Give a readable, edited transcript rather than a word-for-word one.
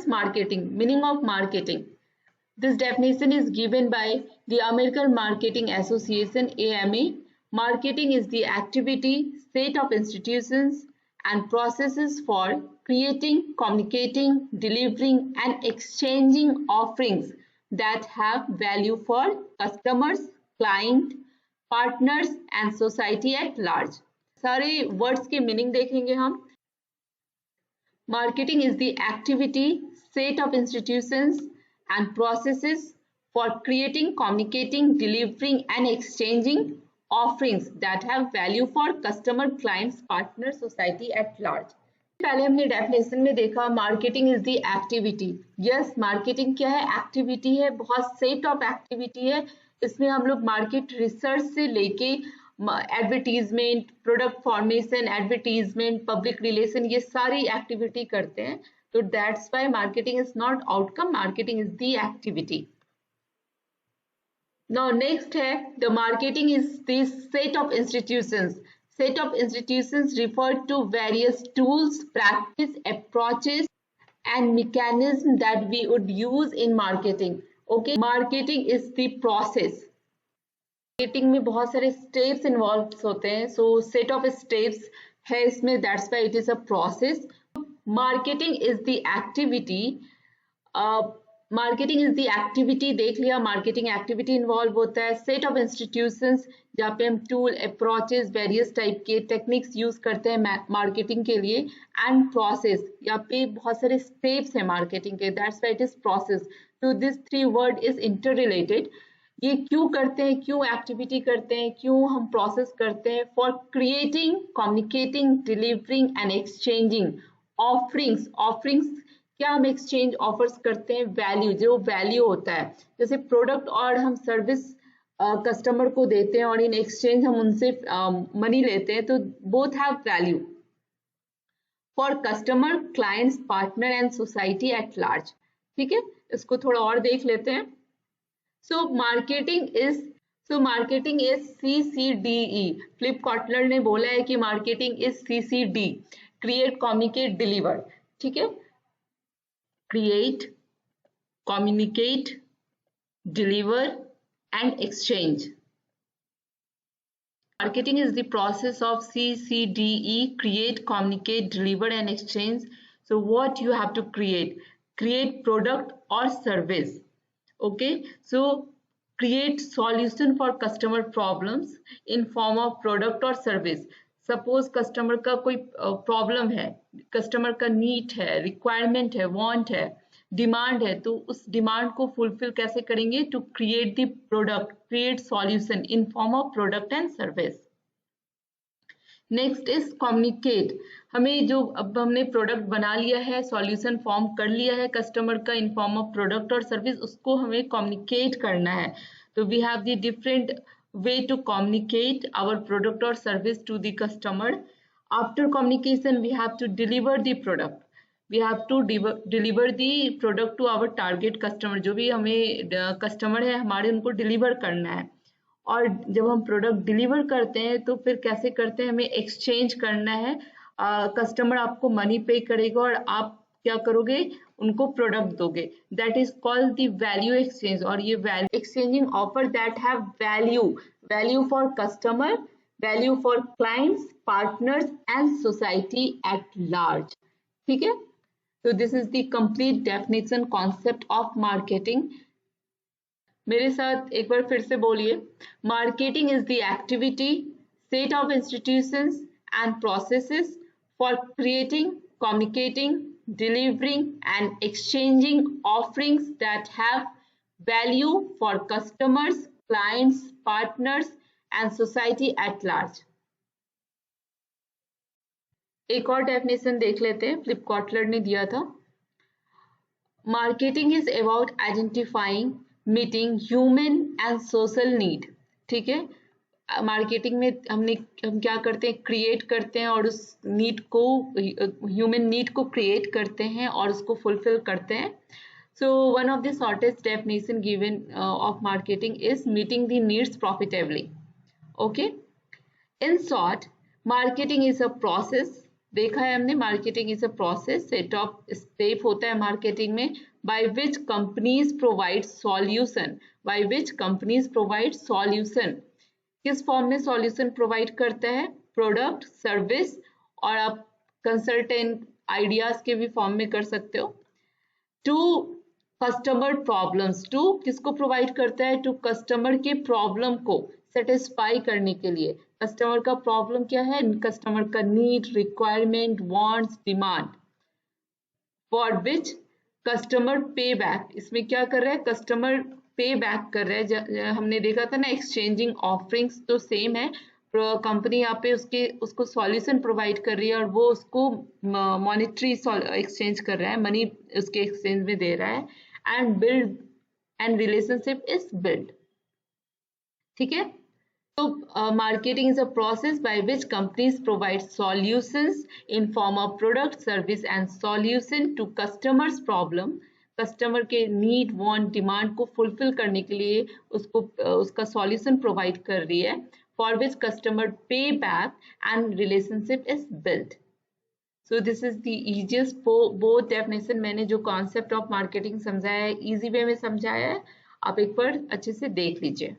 is marketing? Meaning of marketing. This definition is given by the American Marketing Association, AMA. Marketing is the activity, set of institutions and processes for creating, communicating, delivering and exchanging offerings that have value for customers, client, partners and society at large. सारे words के meaning देखेंगे हम. Marketing is the activity, set of institutions and processes for creating, communicating, delivering and exchanging offerings that have value for customer, clients, partners, society at large. पहले हमने definition में देखा marketing is the activity. Yes, marketing क्या है? Activity है, बहुत set of activity है. इसमें हम लोग मार्केट रिसर्च से लेके advertisement, product formation, advertisement, public relation, ये सारी एक्टिविटी करते हैं. तो that's why marketing is not outcome, marketing is the activity. Now next है the marketing is the set of institutions. Set of institutions refer to various tools, practice, approaches and mechanisms that we would use in marketing. Okay, marketing is the process. Marketing में बहुत सारे steps involved होते हैं. So set of steps है इसमें, that's why it is a process. Marketing is the activity. Marketing is the activity देख लिया, marketing activity involve होता है. सेट ऑफ इंस्टीट्यूशंस जहाँ पे हम टूल, अप्रोचेस, वेरियस टाइप के टेक्निक्स यूज करते हैं मार्केटिंग के लिए. एंड प्रोसेस, यहाँ पे बहुत सारे स्टेप्स हैं मार्केटिंग के, that's why it is process. तो this three word is interrelated. ये क्यों करते हैं, क्यों एक्टिविटी करते हैं, क्यों हम प्रोसेस करते हैं? For creating, communicating, delivering and exchanging offerings. Offerings क्या हम एक्सचेंज ऑफर्स करते हैं? वैल्यू, जो वैल्यू होता है, जैसे प्रोडक्ट और हम सर्विस कस्टमर को देते हैं और इन एक्सचेंज हम उनसे मनी लेते हैं, तो both have value for customer, clients, partner and society at large. ठीक है, इसको थोड़ा और देख लेते हैं. So marketing is CCDE. Philip Kotler ने बोला है कि marketing is CCD, create, communicate, deliver. ठीक है, create, communicate, deliver and exchange. Marketing is the process of CCDE, create, communicate, deliver and exchange. So what you have to create? Create product or service. Okay, so create solution for customer problems in form of product or service. Suppose customer का कोई problem है, customer का need है, requirement है, want है, demand है, तो उस डिमांड को फुलफिल कैसे करेंगे? To create the product, create solution in form of product and service. Next is communicate. हमें जो अब हमने प्रोडक्ट बना लिया है, सॉल्यूशन फॉर्म कर लिया है कस्टमर का इन फॉर्म ऑफ प्रोडक्ट और सर्विस, उसको हमें कम्युनिकेट करना है. तो we have the different way to communicate our product or service to the customer. After communication we have to deliver the product. We have to deliver the product to our target customer. जो भी हमें customer है हमारे, उनको deliver करना है. और जब हम प्रोडक्ट डिलीवर करते हैं तो फिर कैसे करते हैं? हमें एक्सचेंज करना है. कस्टमर आपको मनी पे करेगा और आप क्या करोगे? उनको प्रोडक्ट दोगे. That is called the value exchange. और ये value exchanging offer that have value, value for customer, value for clients, partners and society at large. ठीक है, तो this is the complete definition concept of marketing. मेरे साथ एक बार फिर से बोलिए. Marketing is the activity, set of institutions and processes for creating, communicating, delivering and exchanging offerings that have value for customers, clients, partners and society at large. एक और definition देख लेते हैं, फिलिप कॉटलर ने दिया था. Marketing is about identifying, meeting human and social need. ठीक है, मार्केटिंग में हम क्या करते हैं? क्रिएट करते हैं और उस नीड को, ह्यूमन नीड को क्रिएट करते हैं और उसको फुलफिल करते हैं. So one of the shortest definition given of marketing is meeting the needs profitably. Okay, in short, marketing is a process देखा है हमने, marketing is a process, set of step होता है मार्केटिंग में, by which companies provide solution, by which companies provide solution, किस form में solution provide करता है, प्रोडक्ट, सर्विस, और आप कंसल्टेंट आइडियाज के भी फॉर्म में कर सकते हो। टू कस्टमर प्रॉब्लम्स, टू किसको प्रोवाइड करता है, टू कस्टमर के प्रॉब्लम को सेटिस्फाई करने के लिए। कस्टमर का प्रॉब्लम क्या है, कस्टमर का need, requirement, wants, demand, for which customer पे बैक, इसमें क्या कर रहा है, कस्टमर पे बैक कर रहा है। हमने देखा था ना एक्सचेंजिंग ऑफरिंग्स, तो सेम है, कंपनी यहाँ पे उसको सॉल्यूशन प्रोवाइड कर रही है और वो उसको मॉनेटरी एक्सचेंज कर रहा है, मनी उसके एक्सचेंज में दे रहा है, and build and relationship is build. ठीक है, so marketing is a process by which companies provide solutions in form of product, service and solution to customers problem, customer के नीड, वांट, डिमांड को fulfil करने के लिए उसका solution provide कर रही है, फॉर विच कस्टमर पे back and relationship is build. So this is the easiest both definition. मैंने जो कॉन्सेप्ट ऑफ मार्केटिंग समझाया है, इजी वे में समझाया है, आप एक बार अच्छे से देख लीजिए।